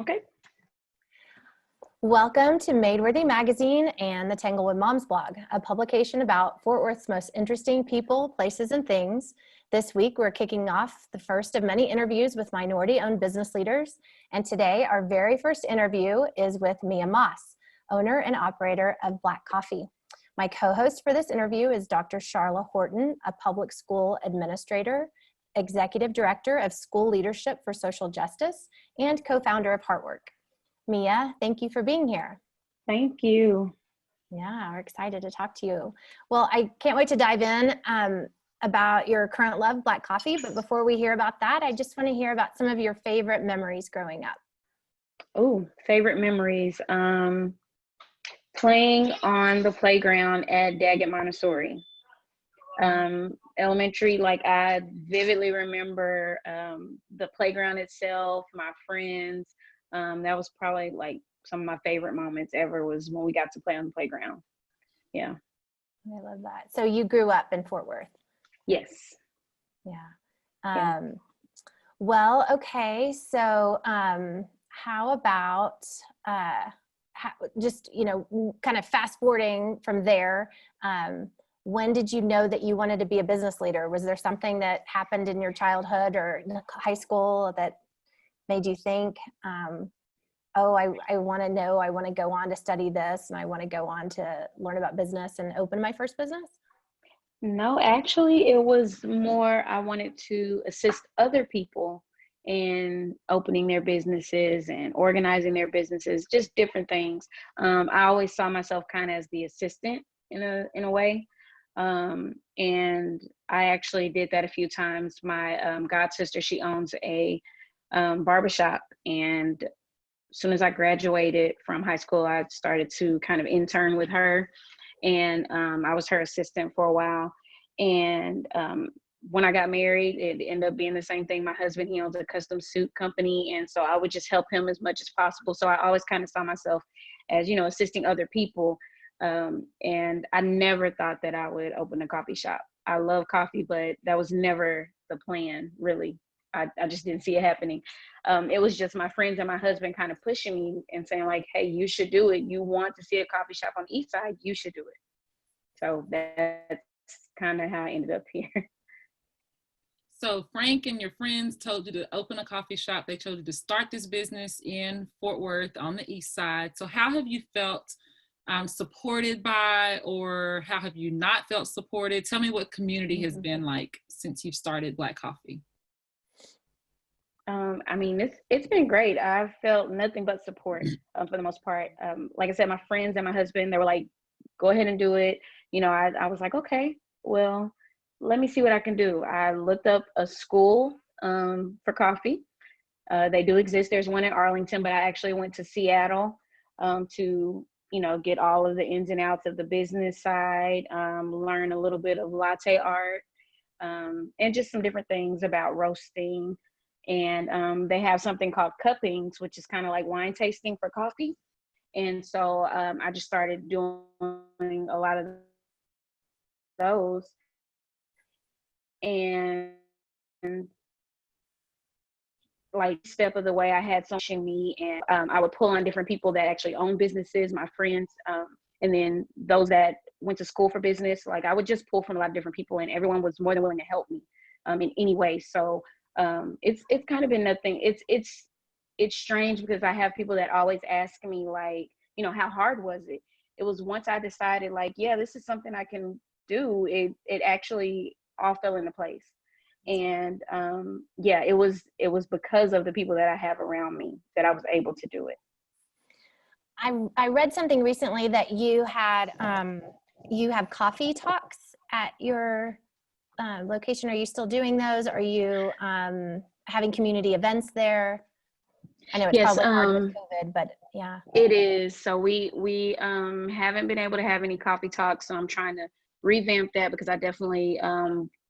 Okay. Welcome to Madeworthy Magazine and the Tanglewood Moms blog, a publication about Fort Worth's most interesting people, places, and things. This week, we're kicking off the first of many interviews with minority-owned business leaders. And today, our very first interview is with Mia Moss, owner and operator of Black Coffee. My co-host for this interview is Dr. Sharla Horton, a public school administrator, executive director of School Leadership for Social Justice, and co-founder of Heartwork. Mia, thank you for being here. Thank you. Yeah, we're excited to talk to you. Well, I can't wait to dive in about your current love, Black Coffee. But before we hear about that, I just want to hear about some of your favorite memories growing up. Oh, favorite memories. Playing on the playground at Daggett Montessori. Elementary, like I vividly remember the playground itself, my friends. That was probably like some of my favorite moments ever was when we got to play on the playground. Yeah. I love that. So you grew up in Fort Worth? Yes. Yeah. Well, okay. So how about just, kind of fast forwarding from there, when did you know that you wanted to be a business leader? Was there something that happened in your childhood or high school that made you think, I want to know, I want to go on to study this and I want to go on to learn about business and open my first business? No, actually, it was more I wanted to assist other people in opening their businesses and organizing their businesses, just different things. I always saw myself kind of as the assistant in a way. And I actually did that a few times. My god sister, she owns a barbershop, and as soon as I graduated from high school, I started to kind of intern with her, and I was her assistant for a while. And when I got married, it ended up being the same thing. My husband, he owns a custom suit company, and so I would just help him as much as possible. So I always kind of saw myself as, assisting other people. And I never thought that I would open a coffee shop. I love coffee, but that was never the plan, really. I just didn't see it happening. It was just my friends and my husband kind of pushing me and saying like, hey, you should do it. You want to see a coffee shop on the East Side, you should do it. So that's kind of how I ended up here. So Frank and your friends told you to open a coffee shop. They told you to start this business in Fort Worth on the East Side. So how have you felt supported by, or how have you not felt supported? Tell me what community has been like since you've started Black Coffee. I mean, it's been great. I've felt nothing but support for the most part. Like I said, my friends and my husband, they were like, go ahead and do it. I was like, okay, well, let me see what I can do. I looked up a school for coffee. They do exist. There's one in Arlington, but I actually went to Seattle to, get all of the ins and outs of the business side, learn a little bit of latte art, and just some different things about roasting. And they have something called cuppings, which is kind of like wine tasting for coffee. And so I just started doing a lot of those. And like step of the way, I had someone pushing me, and I would pull on different people that actually own businesses, my friends, and then those that went to school for business. Like I would just pull from a lot of different people, and everyone was more than willing to help me in any way. So it's kind of been nothing. It's strange because I have people that always ask me like, how hard was it? It was once I decided like, yeah, this is something I can do. It actually all fell into place. And yeah, it was because of the people that I have around me that I was able to do it. I read something recently that you had you have coffee talks at your location. Are you still doing those? Are you having community events there? I know it's probably hard with COVID, but yeah. It is. So we haven't been able to have any coffee talks, so I'm trying to revamp that because I definitely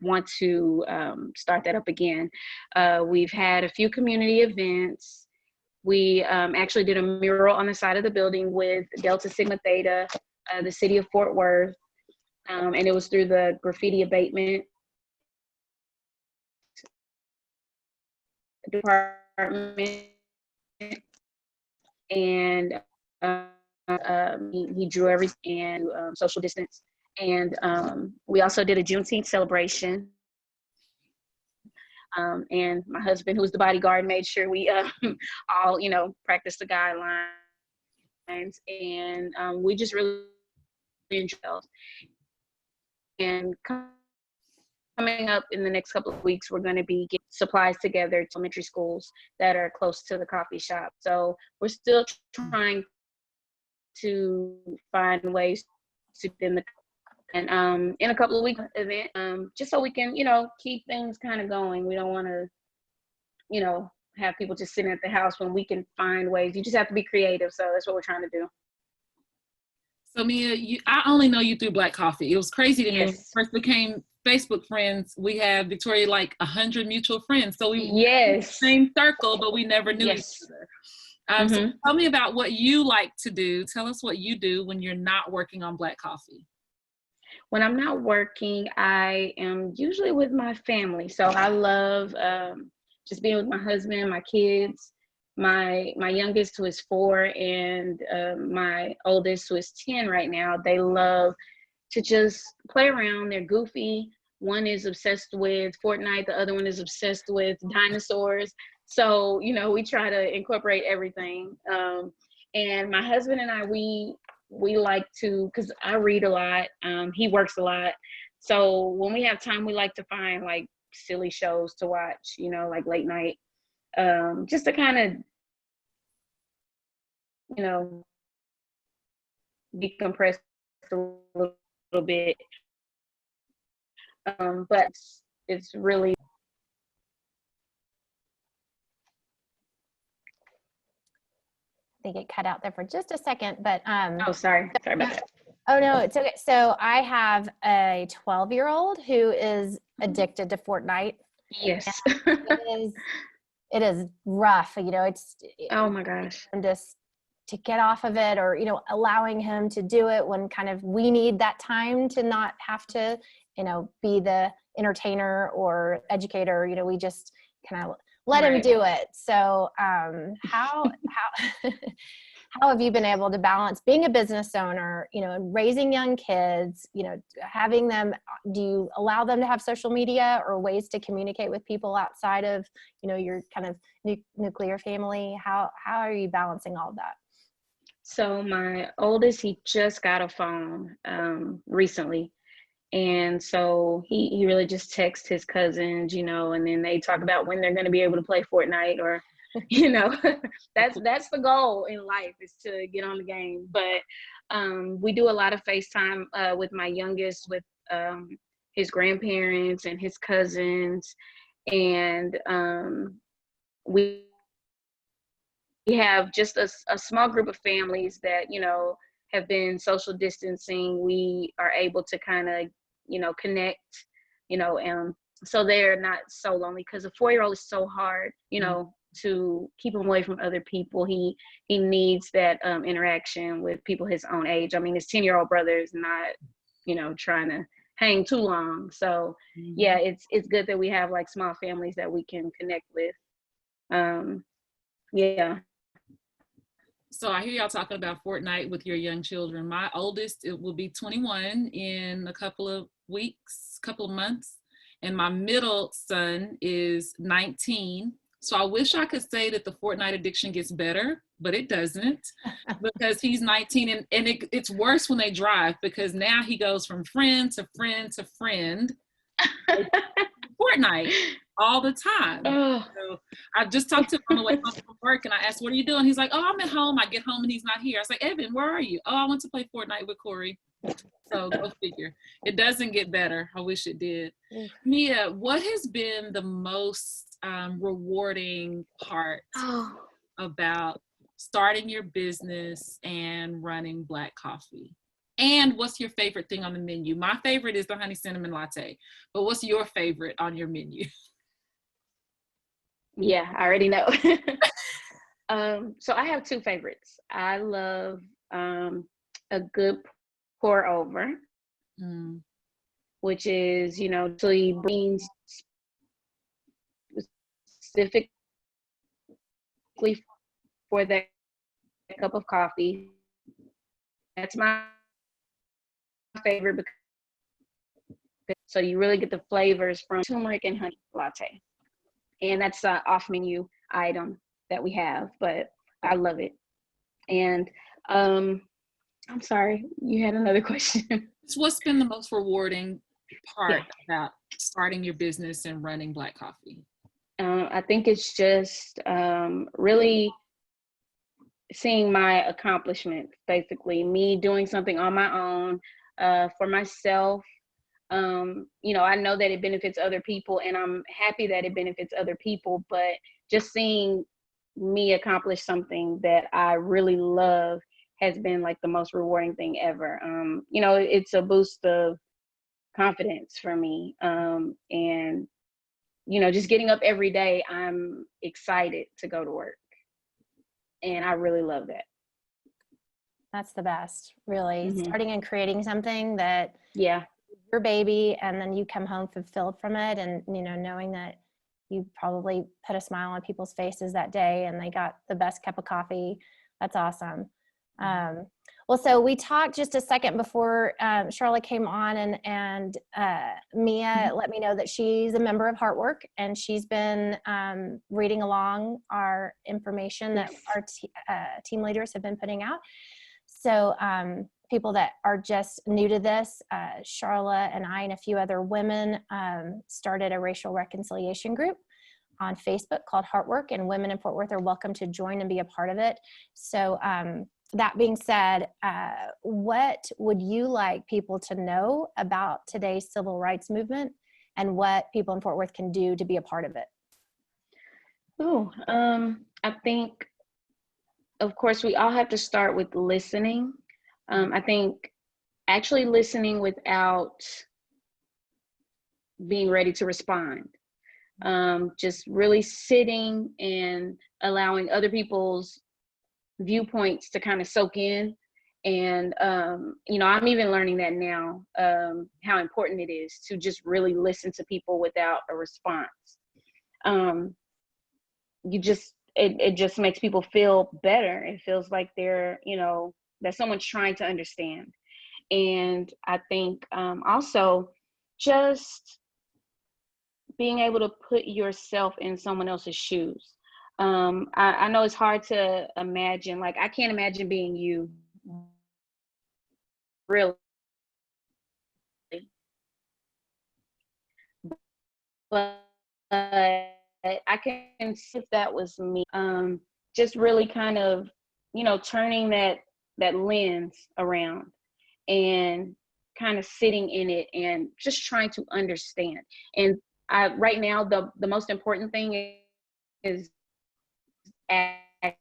want to start that up again. We've had a few community events. We actually did a mural on the side of the building with Delta Sigma Theta, the city of Fort Worth, and it was through the graffiti abatement department. and he drew everything and social distance. And we also did a Juneteenth celebration. And my husband, who's the bodyguard, made sure we all, practiced the guidelines. And we just really enjoyed. And coming up in the next couple of weeks, we're going to be getting supplies together to elementary schools that are close to the coffee shop. So we're still trying to find ways to in a couple of weeks event, just so we can, keep things kind of going. We don't want to, have people just sitting at the house when we can find ways. You just have to be creative. So that's what we're trying to do. So Mia, I only know you through Black Coffee. It was crazy to me. When we first became Facebook friends, we had Victoria like 100 mutual friends. So we were in the same circle, but we never knew each other. So tell me about what you like to do. Tell us what you do when you're not working on Black Coffee. When I'm not working, I am usually with my family. So I love just being with my husband, my kids, my youngest, who is 4, and my oldest, who is 10 right now. They love to just play around. They're goofy. One is obsessed with Fortnite. The other one is obsessed with dinosaurs. So, we try to incorporate everything. And my husband and I, we like to, because I read a lot, he works a lot. So when we have time, we like to find like silly shows to watch, like late night, just to kind of, decompress a little bit. But it's really. I think it cut out there for just a second, but oh, sorry about that. Oh no, it's okay. So I have a 12-year-old who is addicted to Fortnite. Yes. It is rough, it's oh my gosh, just to get off of it, or allowing him to do it when kind of we need that time to not have to be the entertainer or educator. We just kind of let him do it. So how how have you been able to balance being a business owner, raising young kids, having them, do you allow them to have social media or ways to communicate with people outside of, your kind of nuclear family? How are you balancing all of that? So my oldest, he just got a phone recently. And so he really just texts his cousins, and then they talk about when they're going to be able to play Fortnite, or, that's the goal in life, is to get on the game. But we do a lot of FaceTime with my youngest, with his grandparents and his cousins. And we have just a small group of families that, have been social distancing. We are able to kind of, connect, so they're not so lonely, because a 4-year-old is so hard, to keep him away from other people. He needs that interaction with people his own age. I mean, his 10-year-old brother is not, trying to hang too long. So yeah, it's good that we have like small families that we can connect with. Yeah. So I hear y'all talking about Fortnite with your young children. My oldest, it will be 21 in a couple of months. And my middle son is 19. So I wish I could say that the Fortnite addiction gets better, but it doesn't, because he's 19 and it's worse when they drive, because now he goes from friend to friend to friend. Fortnite all the time. So I just talked to him on the way home from work, and I asked, what are you doing? He's like, oh, I'm at home. I get home and he's not here. I was like, Evan, where are you? Oh, I went to play Fortnite with Corey. So go figure. It doesn't get better. I wish it did. Mia, what has been the most rewarding part about starting your business and running Black Coffee? And what's your favorite thing on the menu? My favorite is the honey cinnamon latte, but what's your favorite on your menu? Yeah, I already know. So I have 2 favorites. I love a good pour over, which is, chili beans specifically for that cup of coffee. That's my favorite because so you really get the flavors from turmeric and honey latte. And that's an off menu item that we have, but I love it. And I'm sorry, you had another question. So what's been the most rewarding part Yeah. about starting your business and running Black Coffee? I think it's just really seeing my accomplishments, basically me doing something on my own for myself. I know that it benefits other people, and I'm happy that it benefits other people, but just seeing me accomplish something that I really love has been like the most rewarding thing ever. It's a boost of confidence for me. And just getting up every day, I'm excited to go to work. And I really love that. That's the best, really. Mhm. Starting and creating something that Yeah. your baby, and then you come home fulfilled from it, and knowing that you probably put a smile on people's faces that day and they got the best cup of coffee. That's awesome. Well, so we talked just a second before Sharla came on, and Mia let me know that she's a member of Heartwork, and she's been reading along our information that our team leaders have been putting out. So people that are just new to this, Sharla and I and a few other women started a racial reconciliation group on Facebook called Heartwork, and women in Fort Worth are welcome to join and be a part of it. So that being said, what would you like people to know about today's civil rights movement and what people in Fort Worth can do to be a part of it? I think, of course, we all have to start with listening. I think actually listening without being ready to respond. Just really sitting and allowing other people's viewpoints to kind of soak in. And, I'm even learning that now, how important it is to just really listen to people without a response. It just makes people feel better. It feels like they're, that someone's trying to understand. And I think also just being able to put yourself in someone else's shoes. I know it's hard to imagine, like I can't imagine being you, really. But I can see if that was me. Just really kind of, turning that lens around and kind of sitting in it and just trying to understand. And right now, the most important thing is action.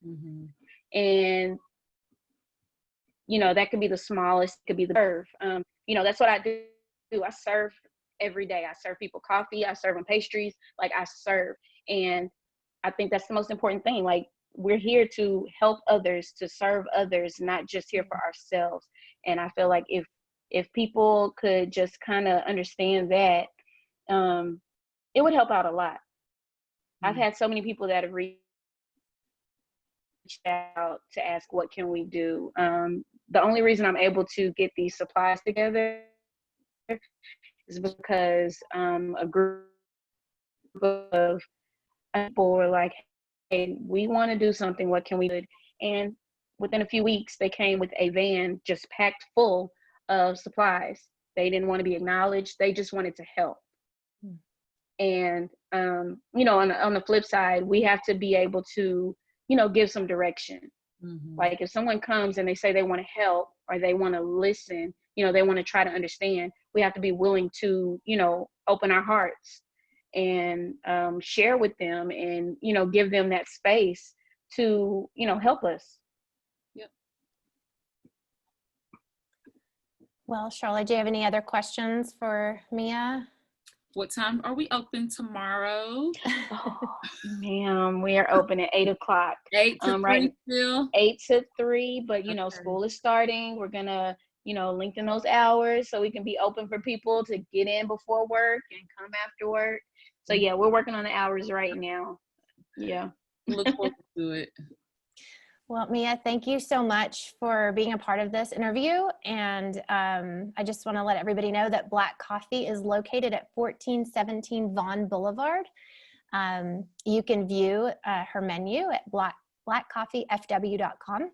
Mm-hmm. And, that could be the smallest, could be the serve. That's what I do. I serve every day. I serve people coffee. I serve them pastries. Like I serve. And I think that's the most important thing. Like we're here to help others, to serve others, not just here for ourselves. And I feel like if people could just kind of understand that, it would help out a lot. I've had so many people that have reached out to ask, what can we do? The only reason I'm able to get these supplies together is because a group of people were like, hey, we want to do something. What can we do? And within a few weeks, they came with a van just packed full of supplies. They didn't want to be acknowledged. They just wanted to help. And, on the flip side, we have to be able to, give some direction. Mm-hmm. Like if someone comes and they say they want to help or they want to listen, they want to try to understand, we have to be willing to, open our hearts and share with them and, give them that space to, help us. Yep. Well, Sharla, do you have any other questions for Mia? What time are we open tomorrow? Oh, ma'am, we are open at 8:00. 8 to 3 right, still? 8 to 3, but Okay. School is starting. We're gonna, lengthen those hours so we can be open for people to get in before work and come after work. So yeah, we're working on the hours right now. Yeah. Look forward to it. Well, Mia, thank you so much for being a part of this interview. And I just want to let everybody know that Black Coffee is located at 1417 Vaughn Boulevard. You can view her menu at blackcoffeefw.com.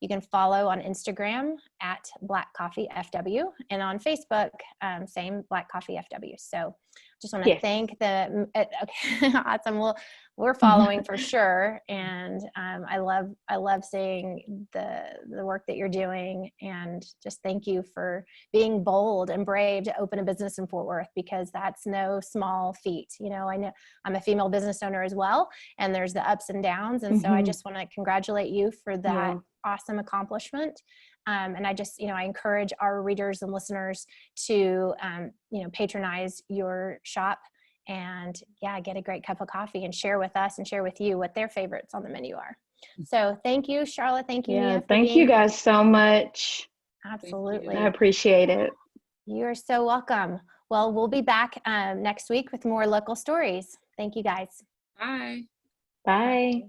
You can follow on Instagram at blackcoffeefw, and on Facebook, same Black Coffee FW. So just want to thank the, okay, awesome. Well, we're following for sure. And I love seeing the work that you're doing, and just thank you for being bold and brave to open a business in Fort Worth, because that's no small feat. You know, I know I'm a female business owner as well, and there's the ups and downs. And so I just want to congratulate you for that awesome accomplishment. And I just, I encourage our readers and listeners to, patronize your shop and get a great cup of coffee and share with us and share with you what their favorites on the menu are. So thank you, Sharla. Thank you, Mia. Thank you guys so much. Absolutely. I appreciate it. You're so welcome. Well, we'll be back next week with more local stories. Thank you guys. Bye. Bye.